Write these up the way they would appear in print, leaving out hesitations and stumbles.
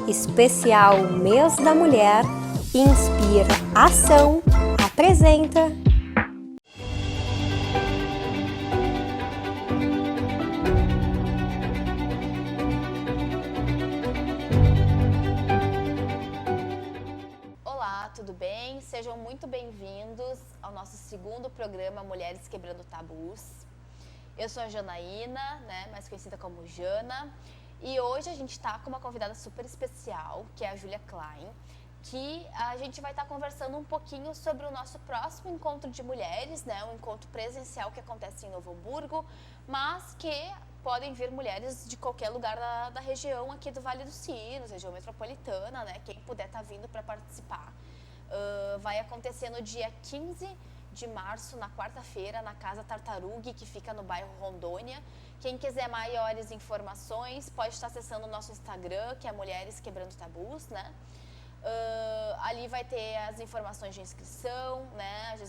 Especial Mês da Mulher, Inspira Ação, apresenta. Olá, tudo bem? Sejam muito bem-vindos ao nosso segundo programa Mulheres Quebrando Tabus. Eu sou a Janaína, mais conhecida como Jana. E hoje a gente está com uma convidada super especial, que é a Júlia Klein, que a gente vai estar conversando um pouquinho sobre o nosso próximo encontro de mulheres, um encontro presencial que acontece em Novo Hamburgo, mas que podem vir mulheres de qualquer lugar da região aqui do Vale dos Sinos, região metropolitana, quem puder estar vindo para participar. Vai acontecer no dia 15 de março, na quarta-feira, na Casa Tartarugue, que fica no bairro Rondônia. Quem quiser maiores informações pode estar acessando o nosso Instagram, que é Mulheres Quebrando Tabus, ali vai ter as informações de inscrição,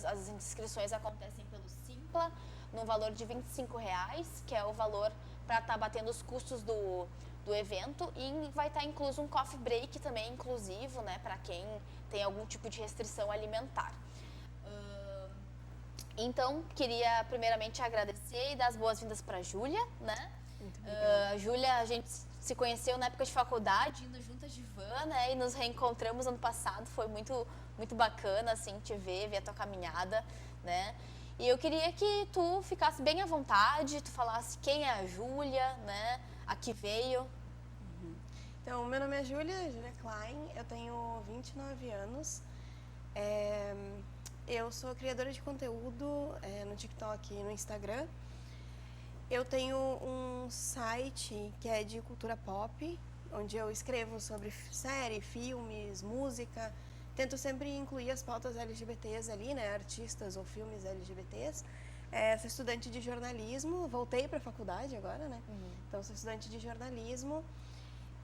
As inscrições acontecem pelo Simpla, no valor de R$25, que é o valor para estar batendo os custos do evento, e vai estar incluso um coffee break também inclusivo, para quem tem algum tipo de restrição alimentar. Então, queria primeiramente agradecer e dar as boas-vindas para a Júlia, A Júlia, a gente se conheceu na época de faculdade, indo juntas de van, e nos reencontramos ano passado, foi muito, muito bacana, assim, te ver a tua caminhada, E eu queria que tu ficasse bem à vontade, tu falasse quem é a Júlia, a que veio. Então, meu nome é Júlia Klein, eu tenho 29 anos, eu sou criadora de conteúdo no TikTok e no Instagram. Eu tenho um site que é de cultura pop, onde eu escrevo sobre série, filmes, música. Tento sempre incluir as pautas LGBTs ali, artistas ou filmes LGBTs. Sou estudante de jornalismo, voltei para a faculdade agora, Então, sou estudante de jornalismo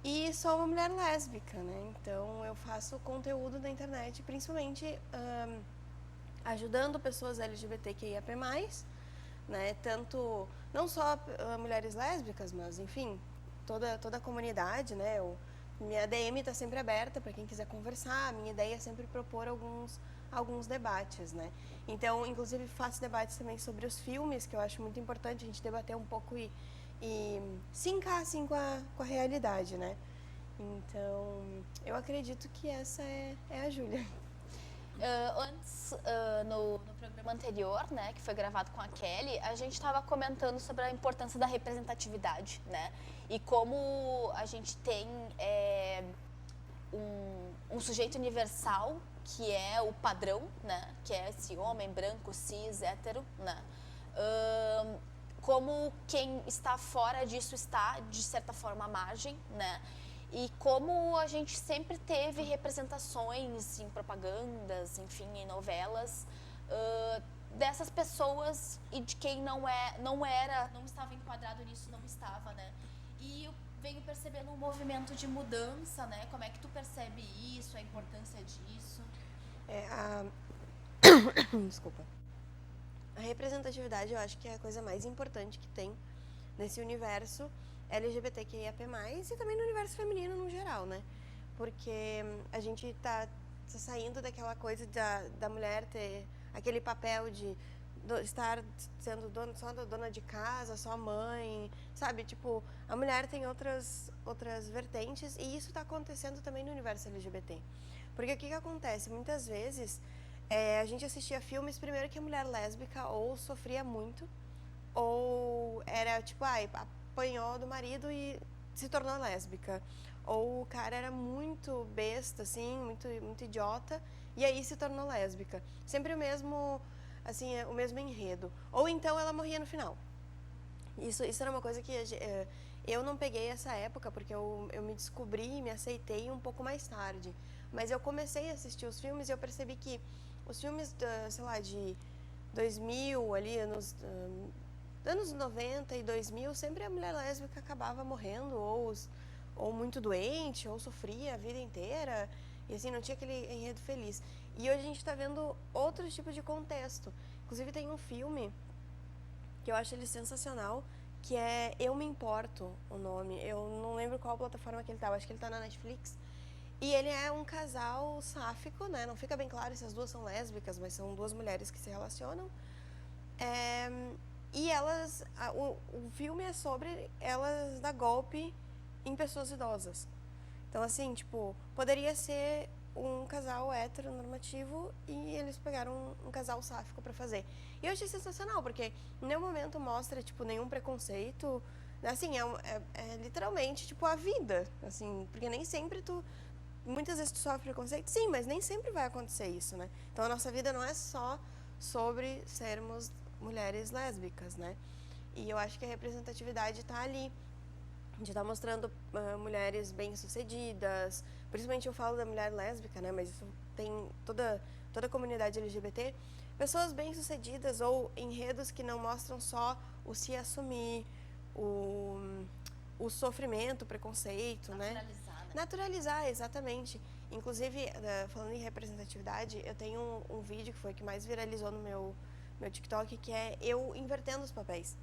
e sou uma mulher lésbica, Então, eu faço conteúdo na internet, principalmente ajudando pessoas LGBTQIAP+, Tanto, não só mulheres lésbicas, mas, enfim, toda a comunidade, Minha DM está sempre aberta para quem quiser conversar. A minha ideia é sempre propor alguns debates, Então, inclusive, faço debates também sobre os filmes, que eu acho muito importante a gente debater um pouco e sincar, assim, com a realidade, Então, eu acredito que essa é a Júlia. Antes, no programa anterior, que foi gravado com a Kelly, a gente estava comentando sobre a importância da representatividade, E como a gente tem um sujeito universal, que é o padrão, Que é esse homem branco, cis, hétero, Como quem está fora disso está, de certa forma, à margem, E como a gente sempre teve representações em propagandas, enfim, em novelas, dessas pessoas e de quem não estava enquadrado nisso, não estava, E eu venho percebendo um movimento de mudança, Como é que tu percebe isso, a importância disso? Desculpa. A representatividade, eu acho que é a coisa mais importante que tem nesse universo LGBTQIAP+, e também no universo feminino no geral, Porque a gente tá saindo daquela coisa da mulher ter aquele papel de estar sendo só dona de casa, só mãe, sabe? Tipo, a mulher tem outras vertentes, e isso está acontecendo também no universo LGBT. Porque o que acontece? Muitas vezes a gente assistia filmes, primeiro, que a mulher lésbica ou sofria muito, ou era tipo, apanhou do marido e se tornou lésbica. Ou o cara era muito besta, assim, muito, muito idiota, e aí se tornou lésbica. Sempre o mesmo enredo. Ou então ela morria no final. Isso era uma coisa que eu não peguei essa época, porque eu me descobri e me aceitei um pouco mais tarde. Mas eu comecei a assistir os filmes e eu percebi que os filmes, de 2000, ali, anos 90 e 2000, sempre a mulher lésbica acabava morrendo, ou muito doente, ou sofria a vida inteira. E assim, não tinha aquele enredo feliz. E hoje a gente tá vendo outros tipos de contexto. Inclusive tem um filme que eu acho ele sensacional, que é Eu Me Importo, o nome. Eu não lembro qual plataforma que ele tá, eu acho que ele tá na Netflix. E ele é um casal sáfico, né? Não fica bem claro se as duas são lésbicas, mas são duas mulheres que se relacionam. E elas, o filme é sobre elas dar golpe em pessoas idosas. Então, assim, tipo, poderia ser um casal heteronormativo e eles pegaram um casal sáfico pra fazer. E eu achei sensacional, porque em nenhum momento mostra, tipo, nenhum preconceito. Assim, é literalmente, tipo, a vida, assim, porque nem sempre muitas vezes tu sofre preconceito, sim, mas nem sempre vai acontecer isso, né? Então, a nossa vida não é só sobre sermos mulheres lésbicas, né? E eu acho que a representatividade tá ali. A gente está mostrando mulheres bem-sucedidas, principalmente eu falo da mulher lésbica, né? Mas isso tem toda a comunidade LGBT. Pessoas bem-sucedidas ou enredos que não mostram só o se assumir, o sofrimento, o preconceito, né? Naturalizar, exatamente. Inclusive, falando em representatividade, eu tenho um vídeo que foi o que mais viralizou no meu TikTok, que é eu invertendo os papéis.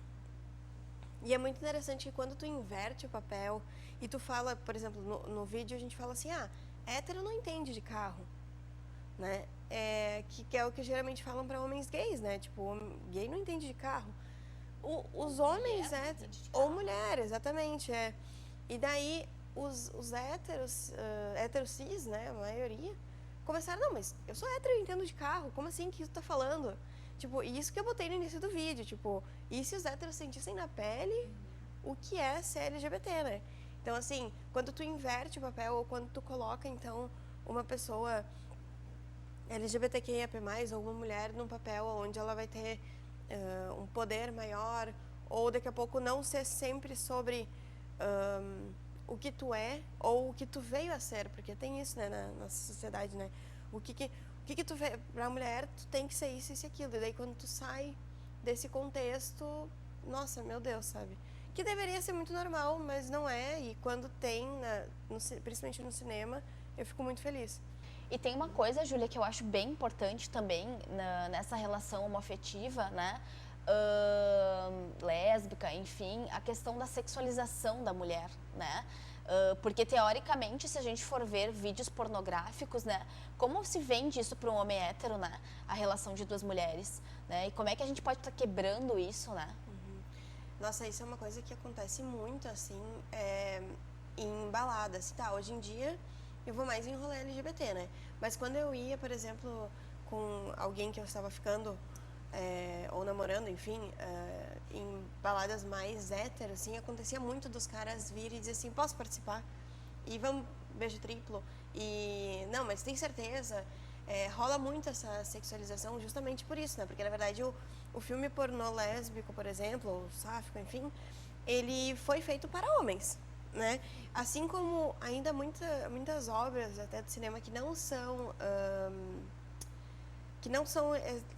E é muito interessante que quando tu inverte o papel e tu fala, por exemplo, no vídeo a gente fala assim, hétero não entende de carro, né? Que é o que geralmente falam para homens gays, né? Tipo, gay não entende de carro. Os homens, ou mulher, exatamente, E daí os héteros, héteros cis, né, a maioria, começaram, não, mas eu sou hétero e entendo de carro, como assim que tu tá falando? Tipo, isso que eu botei no início do vídeo, tipo, e se os héteros sentissem na pele o que é ser LGBT, né? Então, assim, quando tu inverte o papel ou quando tu coloca, então, uma pessoa LGBTQIAP+, ou uma mulher num papel onde ela vai ter um poder maior, ou daqui a pouco não ser sempre sobre o que tu é ou o que tu veio a ser, porque tem isso, né, na nossa sociedade, né? O que tu vê pra mulher, tu tem que ser isso e aquilo. E daí quando tu sai desse contexto, nossa, meu Deus, sabe? Que deveria ser muito normal, mas não é. E quando tem, principalmente no cinema, eu fico muito feliz. E tem uma coisa, Júlia, que eu acho bem importante também nessa relação homoafetiva, né? Lésbica, enfim, a questão da sexualização da mulher, né? Porque, teoricamente, se a gente for ver vídeos pornográficos, né? Como se vende isso para um homem hétero, né? A relação de duas mulheres, né? E como é que a gente pode estar quebrando isso, né? Nossa, isso é uma coisa que acontece muito, assim, em baladas. Tá, hoje em dia eu vou mais em rolê LGBT, né? Mas quando eu ia, por exemplo, com alguém que eu estava ficando ou namorando, enfim, em baladas mais héteras, assim, acontecia muito dos caras virem e dizer assim, posso participar? E vamos, beijo triplo. E, não, mas tem certeza? Rola muito essa sexualização justamente por isso, né? Porque, na verdade, o filme pornô lésbico, por exemplo, ou sáfico, enfim, ele foi feito para homens, né? Assim como ainda muitas obras, até do cinema, que não são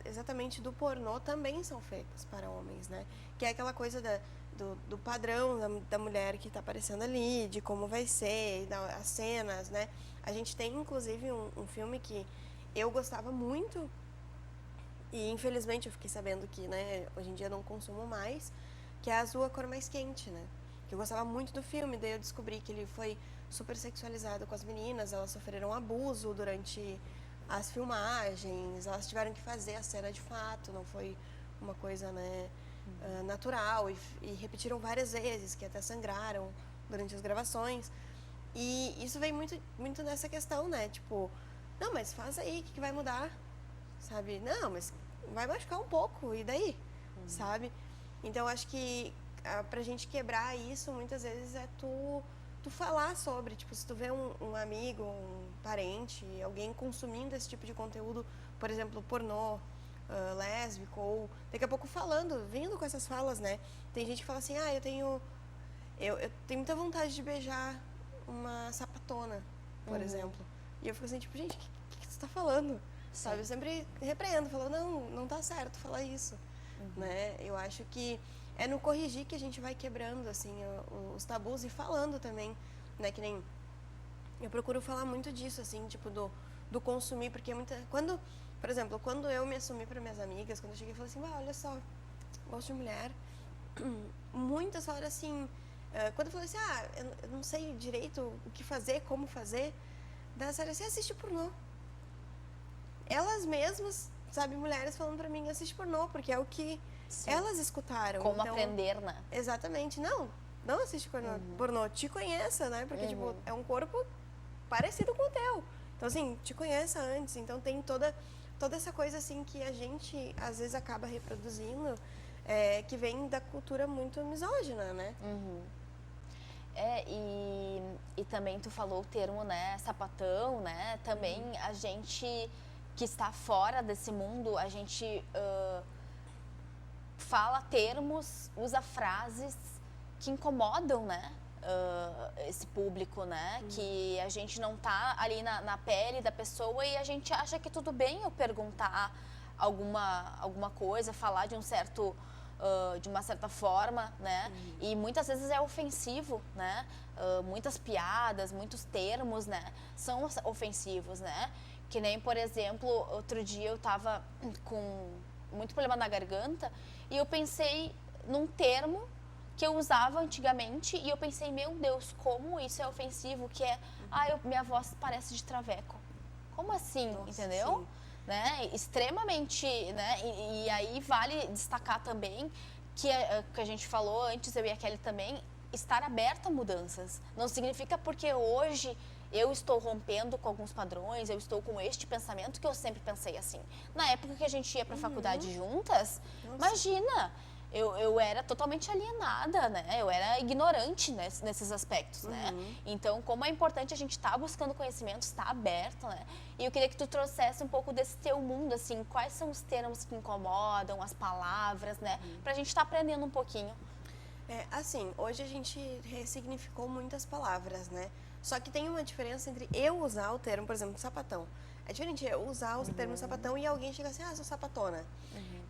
exatamente do pornô, também são feitas para homens, né? Que é aquela coisa do padrão da mulher que está aparecendo ali, de como vai ser, as cenas, né? A gente tem, inclusive, um filme que eu gostava muito e, infelizmente, eu fiquei sabendo que, né, hoje em dia eu não consumo mais, que é Azul, a Cor Mais Quente, né? Que eu gostava muito do filme, daí eu descobri que ele foi super sexualizado com as meninas, elas sofreram abuso durante as filmagens, elas tiveram que fazer a cena de fato, não foi uma coisa, né, natural, e repetiram várias vezes, que até sangraram durante as gravações. E isso vem muito nessa questão, né, tipo, não, mas faz aí, o que vai mudar? Sabe? Não, mas vai machucar um pouco, e daí? Sabe? Então, acho que pra gente quebrar isso, muitas vezes é tu falar sobre, tipo, se tu vê um amigo, um parente, alguém consumindo esse tipo de conteúdo, por exemplo, pornô, lésbico, ou daqui a pouco vindo com essas falas, né? Tem gente que fala assim, eu tenho muita vontade de beijar uma sapatona, por exemplo. E eu fico assim, tipo, gente, o que você tá falando? Sabe? Eu sempre repreendo, falo, não tá certo falar isso, né? Eu acho que é no corrigir que a gente vai quebrando, assim, os tabus e falando também, né? Que nem eu procuro falar muito disso, assim, tipo, do consumir, porque quando, por exemplo, quando eu me assumi para minhas amigas, quando eu cheguei e falei assim, olha só, gosto de mulher, muitas falaram assim, quando eu falei assim, eu não sei direito o que fazer, como fazer, daí disseram assim, assiste pornô. Elas mesmas, sabe, mulheres falando pra mim, assiste pornô, porque é o que elas escutaram. Como então, aprender, né? Exatamente. Não assiste pornô, te conheça, né? Porque, tipo, é um corpo parecido com o teu. Então, assim, te conheça antes. Então, tem toda essa coisa, assim, que a gente, às vezes, acaba reproduzindo, que vem da cultura muito misógina, né? E também tu falou o termo, né, sapatão, né? Também a gente que está fora desse mundo, a gente fala termos, usa frases que incomodam, né? Esse público, né? Que a gente não tá ali na pele da pessoa e a gente acha que tudo bem eu perguntar alguma coisa, falar de de uma certa forma, né? E muitas vezes é ofensivo, né? Muitas piadas, muitos termos, né? São ofensivos, né? Que nem, por exemplo, outro dia eu tava com muito problema na garganta e eu pensei num termo que eu usava antigamente e eu pensei, meu Deus, como isso é ofensivo, que é, minha voz parece de traveco. Como assim, nossa, entendeu? Né? Extremamente, né? E aí vale destacar também que a gente falou antes, eu e a Kelly também, estar aberta a mudanças. Não significa porque hoje eu estou rompendo com alguns padrões, eu estou com este pensamento que eu sempre pensei assim. Na época que a gente ia para a faculdade juntas, imagina, eu era totalmente alienada, né? Eu era ignorante nesses aspectos, né? Então, como é importante a gente estar buscando conhecimento, estar aberto, né? E eu queria que tu trouxesse um pouco desse teu mundo, assim, quais são os termos que incomodam, as palavras, né? Pra gente estar aprendendo um pouquinho. Assim, hoje a gente ressignificou muitas palavras, né? Só que tem uma diferença entre eu usar o termo, por exemplo, sapatão. É diferente eu usar o termo sapatão e alguém chega assim, sou sapatona.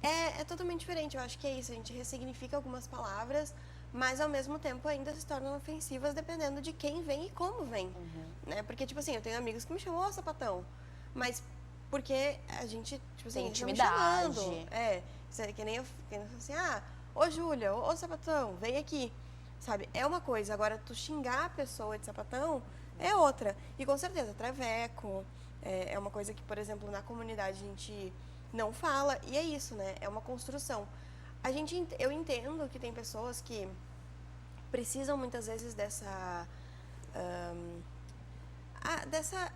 É totalmente diferente, eu acho que é isso, a gente ressignifica algumas palavras, mas ao mesmo tempo ainda se tornam ofensivas dependendo de quem vem e como vem, né? Porque, tipo assim, eu tenho amigos que me chamam, sapatão, mas porque a gente, tipo assim, tem intimidade. Que nem eu falo assim, ô Júlia, ô sapatão, vem aqui, sabe? É uma coisa, agora tu xingar a pessoa de sapatão é outra. E com certeza, traveco, é uma coisa que, por exemplo, na comunidade a gente não fala, e é isso, né? É uma construção. Eu entendo que tem pessoas que precisam muitas vezes dessa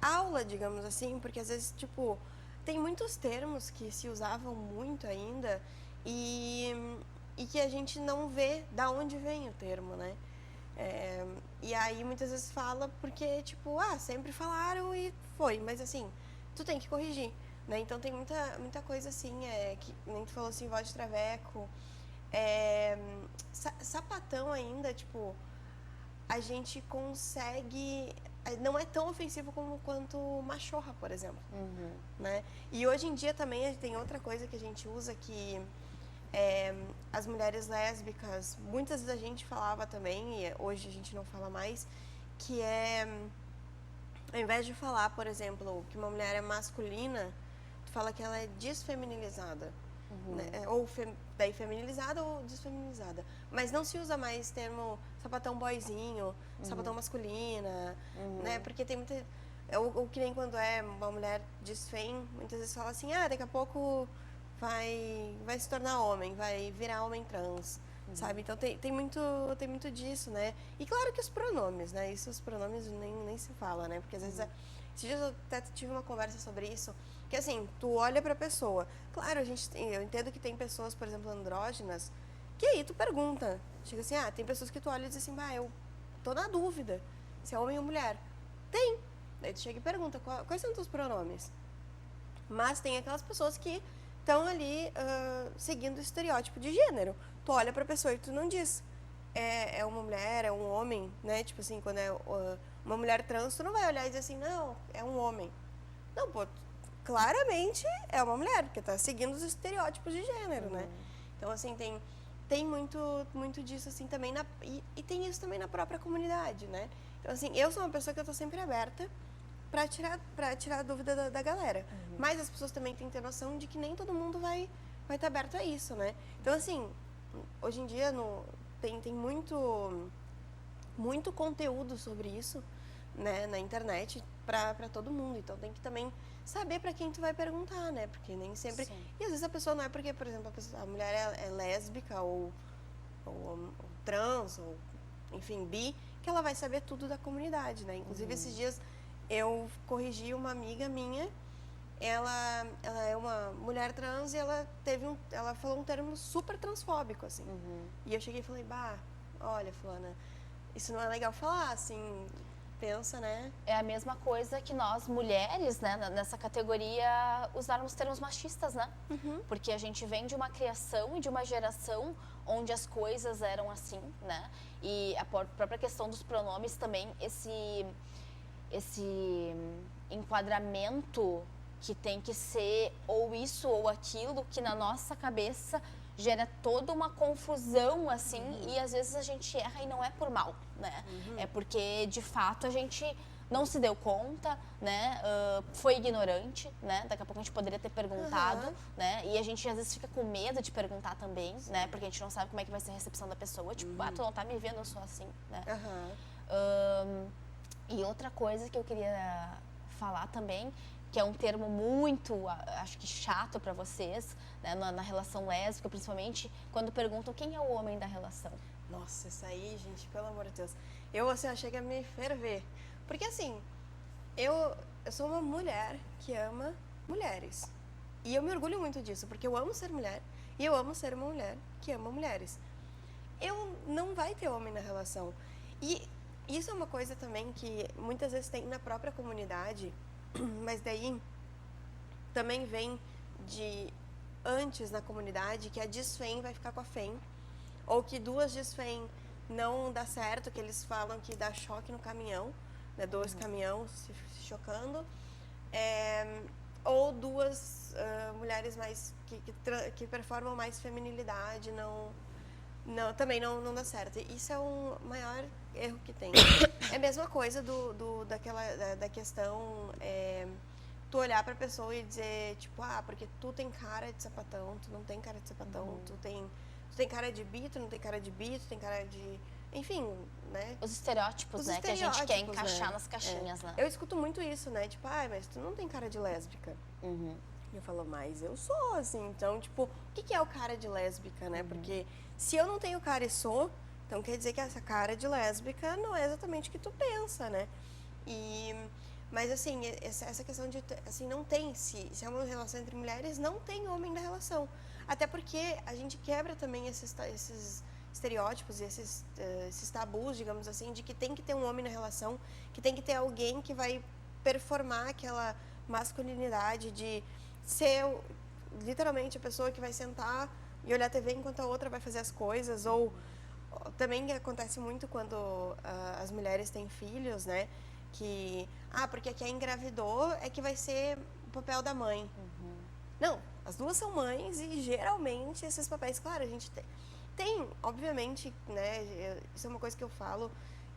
aula, digamos assim, porque às vezes, tipo, tem muitos termos que se usavam muito ainda e que a gente não vê da onde vem o termo, né? E aí muitas vezes fala porque, tipo, sempre falaram e foi, mas assim, tu tem que corrigir. Né? Então tem muita coisa assim, que nem tu falou assim, voz de traveco, sapatão ainda, tipo, a gente consegue, não é tão ofensivo quanto machorra, por exemplo, né? E hoje em dia também tem outra coisa que a gente usa que as mulheres lésbicas, muitas vezes a gente falava também, e hoje a gente não fala mais, que ao invés de falar, por exemplo, que uma mulher é masculina, fala que ela é desfeminilizada, né? Ou daí feminilizada ou desfeminilizada. Mas não se usa mais termo sapatão boyzinho, sapatão masculina, né? Porque tem muita... Ou que nem quando uma mulher desfem, muitas vezes fala assim, daqui a pouco vai se tornar homem, vai virar homem trans, sabe? Então tem muito disso, né? E claro que os pronomes, né? Os pronomes nem se fala, né? Porque às vezes... Esses dias eu até tive uma conversa sobre isso, que assim, tu olha pra pessoa. Claro, eu entendo que tem pessoas, por exemplo, andrógenas, que aí tu pergunta. Chega assim, tem pessoas que tu olha e diz assim, eu tô na dúvida se é homem ou mulher. Tem. Daí tu chega e pergunta, quais são os teus pronomes? Mas tem aquelas pessoas que estão ali seguindo o estereótipo de gênero. Tu olha pra pessoa e tu não diz, é uma mulher, é um homem, né? Tipo assim, quando é uma mulher trans, tu não vai olhar e dizer assim, não, é um homem. Não, pô, claramente é uma mulher, porque tá seguindo os estereótipos de gênero, né? Então, assim, tem muito disso, assim, também, e tem isso também na própria comunidade, né? Então, assim, eu sou uma pessoa que eu tô sempre aberta para tirar a dúvida da galera. Mas as pessoas também têm que ter noção de que nem todo mundo vai estar aberto a isso, né? Então, assim, hoje em dia tem muito conteúdo sobre isso, né, na internet para todo mundo. Então, tem que também saber para quem tu vai perguntar, né? Porque nem sempre... Sim. E às vezes a pessoa não é porque, por exemplo, a mulher é lésbica ou trans, ou enfim, bi, que ela vai saber tudo da comunidade, né? Inclusive, esses dias eu corrigi uma amiga minha, ela é uma mulher trans e ela falou um termo super transfóbico, assim. E eu cheguei e falei, olha, fulana, isso não é legal falar, assim, pensa, né? É a mesma coisa que nós, mulheres, né, nessa categoria, usarmos termos machistas, né? Porque a gente vem de uma criação e de uma geração onde as coisas eram assim, né? E a própria questão dos pronomes também, esse enquadramento que tem que ser ou isso ou aquilo, que na nossa cabeça gera toda uma confusão, assim, e às vezes a gente erra e não é por mal, né? É porque, de fato, a gente não se deu conta, né? Foi ignorante, né? Daqui a pouco a gente poderia ter perguntado, né? E a gente às vezes fica com medo de perguntar também, né? Porque a gente não sabe como é que vai ser a recepção da pessoa. Tipo, tu não tá me vendo, eu sou assim, né? E outra coisa que eu queria falar também, que é um termo muito, acho que chato para vocês, né, na relação lésbica, principalmente, quando perguntam quem é o homem da relação. Nossa, isso aí, gente, pelo amor de Deus. Eu, assim, achei que ia me ferver. Porque, assim, eu sou uma mulher que ama mulheres. E eu me orgulho muito disso, porque eu amo ser mulher e eu amo ser uma mulher que ama mulheres. Eu não vai ter homem na relação. E isso é uma coisa também que muitas vezes tem na própria comunidade, mas daí também vem de antes na comunidade que a desfém vai ficar com a fém, ou que duas desfém não dá certo, que eles falam que dá choque no caminhão, né, dois caminhões se chocando, ou duas mulheres mais que performam mais feminilidade, também não dá certo. Isso é o maior erro que tem. É a mesma coisa da questão, tu olhar pra pessoa e dizer, tipo, porque tu tem cara de sapatão, tu não tem cara de sapatão, tu tem cara de bi, tu não tem cara de bi, tu tem cara de... Enfim, né? Os estereótipos, né? Que a gente quer encaixar, né, nas caixinhas, né? Eu escuto muito isso, né? Tipo, mas tu não tem cara de lésbica. E eu falo, mas eu sou, assim. Então, tipo, o que é o cara de lésbica, né? Porque se eu não tenho cara e sou, então quer dizer que essa cara de lésbica não é exatamente o que tu pensa, né? Mas, assim, essa questão de, assim, não tem, se é uma relação entre mulheres, não tem homem na relação. Até porque a gente quebra também esses estereótipos e esses tabus, digamos assim, de que tem que ter um homem na relação, que tem que ter alguém que vai performar aquela masculinidade de ser literalmente a pessoa que vai sentar e olhar a TV enquanto a outra vai fazer as coisas. Ou também acontece muito quando as mulheres têm filhos, né? Que, porque a que engravidou é que vai ser o papel da mãe. Não, as duas são mães e geralmente esses papéis, claro, a gente tem, obviamente, né, isso é uma coisa que eu falo,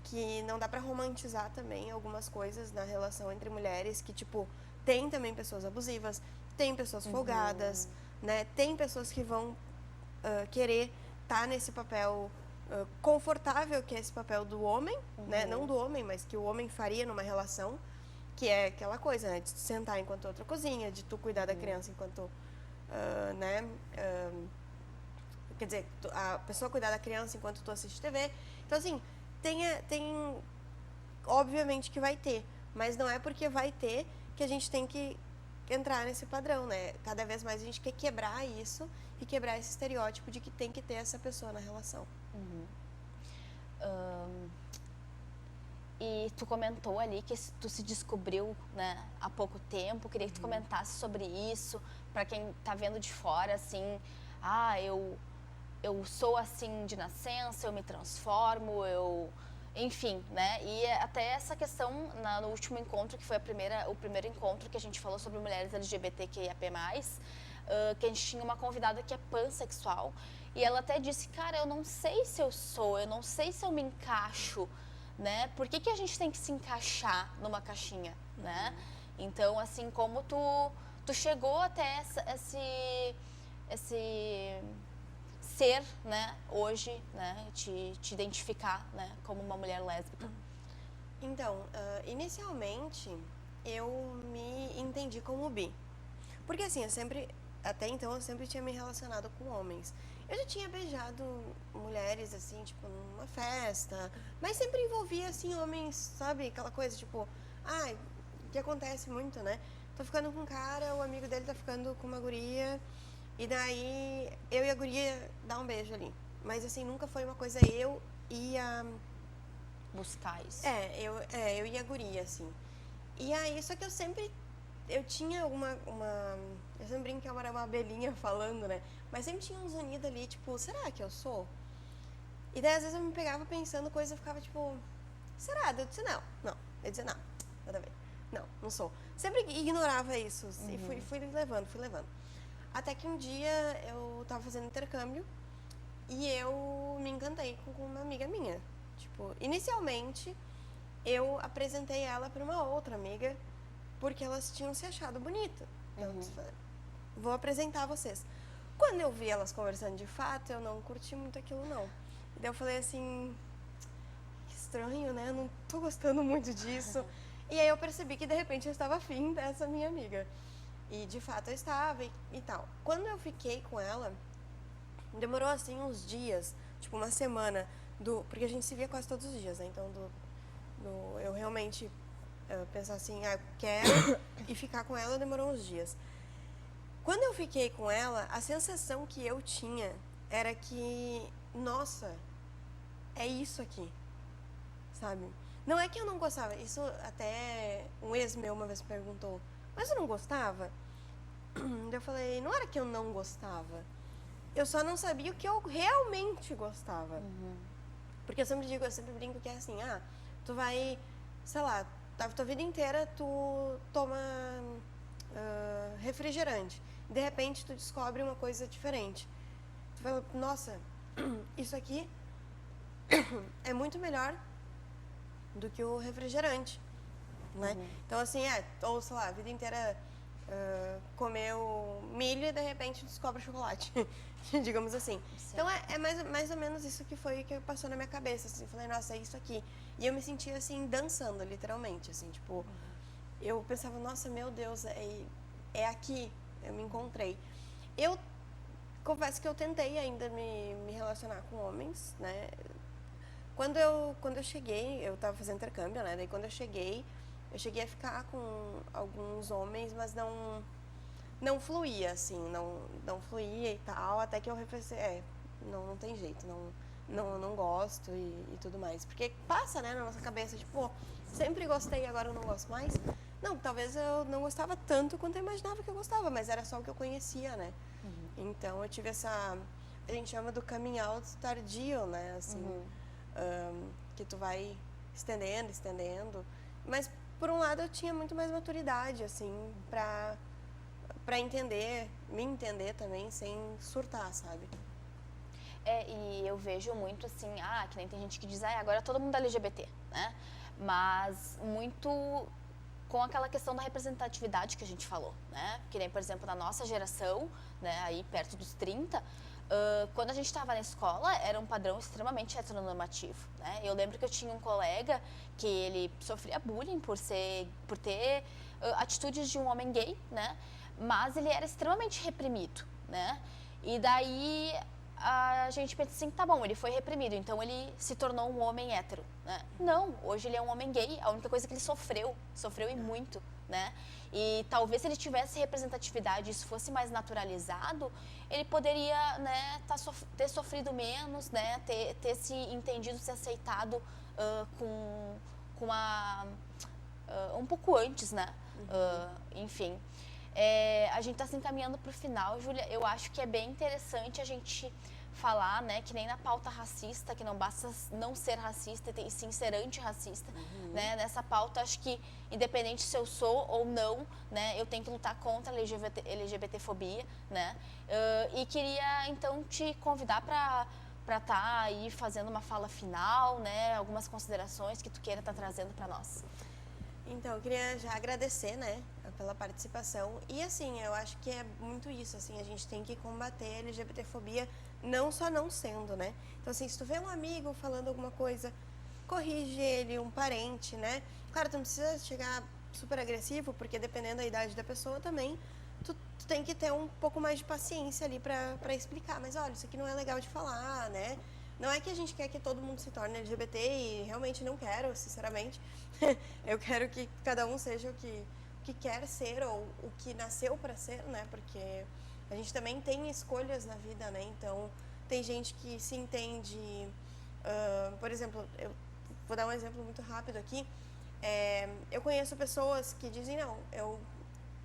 que não dá pra romantizar também algumas coisas na relação entre mulheres, que, tipo, tem também pessoas abusivas, tem pessoas folgadas, né, tem pessoas que vão querer estar nesse papel confortável, que é esse papel do homem, né, não do homem, mas que o homem faria numa relação, que é aquela coisa, né, de tu sentar enquanto a outra cozinha, de tu cuidar da criança enquanto, né, quer dizer, a pessoa cuidar da criança enquanto tu assiste TV. Então, assim, tem obviamente que vai ter, mas não é porque vai ter que a gente tem que entrar nesse padrão, né? Cada vez mais a gente quer quebrar isso e quebrar esse estereótipo de que tem que ter essa pessoa na relação. E tu comentou ali que tu se descobriu, né, há pouco tempo. Queria que tu comentasse sobre isso, para quem tá vendo de fora, assim, eu sou assim de nascença, eu me transformo, enfim, né? E até essa questão no último encontro, que foi o primeiro encontro que a gente falou sobre mulheres LGBTQIAP+, que a gente tinha uma convidada que é pansexual, e ela até disse, cara, eu não sei se eu sou, eu não sei se eu me encaixo né? Por que a gente tem que se encaixar numa caixinha, né? Então, assim, como tu chegou até esse ser, né, hoje, né, te identificar, né, como uma mulher lésbica? Então, inicialmente, eu me entendi como bi. Porque assim, até então eu sempre tinha me relacionado com homens. Eu já tinha beijado mulheres, assim, tipo, numa festa, mas sempre envolvia, assim, homens, sabe? Aquela coisa, tipo, que acontece muito, né? Tô ficando com um cara, o amigo dele tá ficando com uma guria, e daí eu e a guria dá um beijo ali. Mas, assim, nunca foi uma coisa eu e a... Buscar isso. eu e a guria, assim. E aí, só que eu tinha eu sempre brinco que eu era uma abelhinha falando, né? Mas sempre tinha um zunido ali, tipo, será que eu sou? E daí, às vezes, eu me pegava pensando coisas e ficava, tipo, será? Eu disse, não. Eu dizia, não, nada a ver. Não sou. Sempre ignorava isso e fui levando. Até que um dia eu tava fazendo intercâmbio e eu me encantei com uma amiga minha. Tipo, inicialmente, eu apresentei ela para uma outra amiga porque elas tinham se achado bonita. Eu disse, vou apresentar vocês. Quando eu vi elas conversando de fato, eu não curti muito aquilo, não. E daí eu falei assim, que estranho, né? Eu não tô gostando muito disso. E aí eu percebi que, de repente, eu estava afim dessa minha amiga. E, de fato, eu estava e tal. Quando eu fiquei com ela, demorou, assim, uns dias, tipo, uma semana, porque a gente se via quase todos os dias, né? Então, eu realmente pensar assim, eu quero, e ficar com ela demorou uns dias. Quando eu fiquei com ela, a sensação que eu tinha era que, nossa, é isso aqui, sabe? Não é que eu não gostava, isso até um ex meu uma vez perguntou, mas eu não gostava? Eu falei, não era que eu não gostava, eu só não sabia o que eu realmente gostava. Porque eu sempre brinco que é assim, tu vai, sei lá, a tua vida inteira tu toma refrigerante. De repente tu descobre uma coisa diferente. Tu fala, nossa, isso aqui é muito melhor do que o refrigerante, né? Então assim, ou sei lá, a vida inteira comeu milho e de repente descobre chocolate, digamos assim. Sim. Então é mais ou menos isso que foi que passou na minha cabeça, assim, falei, nossa, é isso aqui. E eu me sentia assim, dançando, literalmente, assim, tipo, eu pensava, nossa, meu Deus, é aqui, eu me encontrei. Eu confesso que eu tentei ainda me relacionar com homens, né? Quando eu cheguei, eu tava fazendo intercâmbio, né? Daí quando eu cheguei a ficar com alguns homens, mas não fluía, assim, não fluía e tal, até que eu refleti, não tem jeito, não gosto e tudo mais. Porque passa, né, na nossa cabeça, tipo, sempre gostei, agora eu não gosto mais. Não, talvez eu não gostava tanto quanto eu imaginava que eu gostava, mas era só o que eu conhecia, né? Então eu tive a gente chama do coming out tardio, né, assim, que tu vai estendendo, mas por um lado eu tinha muito mais maturidade, assim, pra me entender também, sem surtar, sabe? E eu vejo muito assim, que nem tem gente que diz, agora todo mundo é LGBT, né? Mas muito com aquela questão da representatividade que a gente falou, né? Que nem, por exemplo, na nossa geração, né, aí perto dos 30, quando a gente estava na escola, era um padrão extremamente heteronormativo, né? Eu lembro que eu tinha um colega que ele sofria bullying por ter atitudes de um homem gay, né? Mas ele era extremamente reprimido, né? E daí a gente pensa assim, tá bom, ele foi reprimido, então ele se tornou um homem hétero, né? Não, hoje ele é um homem gay, a única coisa que ele sofreu e muito, né? E talvez se ele tivesse representatividade e isso fosse mais naturalizado, ele poderia, né, ter sofrido menos, né, ter se entendido, se aceitado um pouco antes, né? Enfim. A gente está se encaminhando para o final, Júlia. Eu acho que é bem interessante a gente falar, né, que nem na pauta racista, que não basta não ser racista e sim ser antirracista, né? Nessa pauta, acho que independente se eu sou ou não, né, eu tenho que lutar contra a LGBTfobia, né? E queria então te convidar para estar aí fazendo uma fala final, né? Algumas considerações que tu queira estar trazendo para nós. Então, eu queria já agradecer, né, pela participação. E assim, eu acho que é muito isso, assim, a gente tem que combater a LGBTfobia não só não sendo, né? Então, assim, se tu vê um amigo falando alguma coisa, corrige ele, um parente, né? Claro, tu não precisa chegar super agressivo, porque dependendo da idade da pessoa também, tu tem que ter um pouco mais de paciência ali pra explicar. Mas olha, isso aqui não é legal de falar, né? Não é que a gente quer que todo mundo se torne LGBT e realmente não quero, sinceramente. Eu quero que cada um seja o que quer ser ou o que nasceu para ser, né? Porque a gente também tem escolhas na vida, né? Então, tem gente que se entende... por exemplo, eu vou dar um exemplo muito rápido aqui. Eu conheço pessoas que dizem, não, eu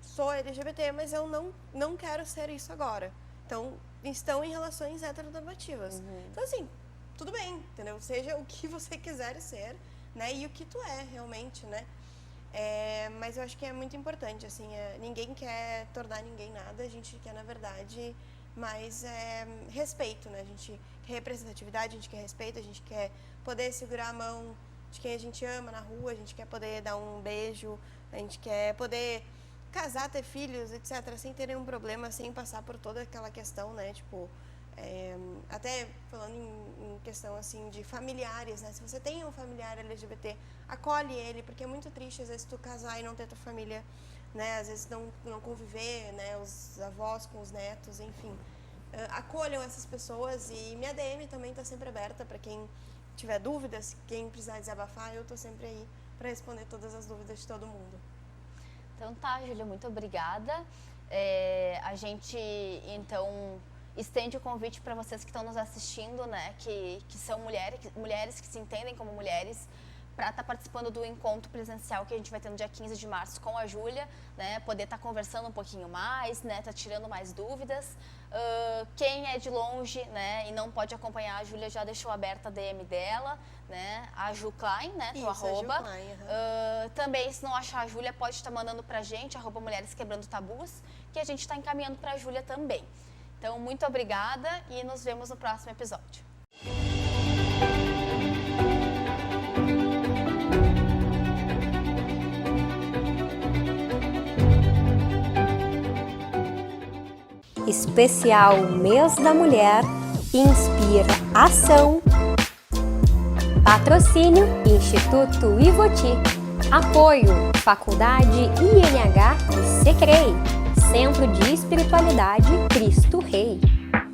sou LGBT, mas eu não quero ser isso agora. Então, estão em relações heteronormativas. Então, assim, tudo bem, entendeu? Seja o que você quiser ser, né? E o que tu é, realmente, né? Mas eu acho que é muito importante, assim, ninguém quer tornar ninguém nada, a gente quer, na verdade, mais respeito, né? A gente quer representatividade, a gente quer respeito, a gente quer poder segurar a mão de quem a gente ama na rua, a gente quer poder dar um beijo, a gente quer poder casar, ter filhos, etc., sem ter nenhum problema, sem passar por toda aquela questão, né? Tipo, até falando em questão, assim, de familiares, né? Se você tem um familiar LGBT, acolhe ele, porque é muito triste, às vezes, tu casar e não ter tua família, né? Às vezes não conviver, né? Os avós com os netos, enfim. Acolham essas pessoas e minha DM também está sempre aberta para quem tiver dúvidas, quem precisar desabafar, eu estou sempre aí para responder todas as dúvidas de todo mundo. Então tá, Júlia, muito obrigada. A gente, então, estende o convite para vocês que estão nos assistindo, né, que são mulheres que se entendem como mulheres, para estar participando do encontro presencial que a gente vai ter no dia 15 de março com a Júlia, né, poder estar conversando um pouquinho mais, né, tá tirando mais dúvidas. Quem é de longe, né, e não pode acompanhar a Júlia, já deixou aberta a DM dela, né, a Ju Klein, né, Isso, teu arroba. a Ju Klein, Também, se não achar a Júlia, pode estar mandando pra gente, @Mulheres Quebrando Tabus, que a gente está encaminhando pra Júlia também. Então, muito obrigada e nos vemos no próximo episódio. Especial Mês da Mulher, Inspira Ação. Patrocínio Instituto Ivoti. Apoio Faculdade INH e Secrei. Centro de Espiritualidade Cristo Rei.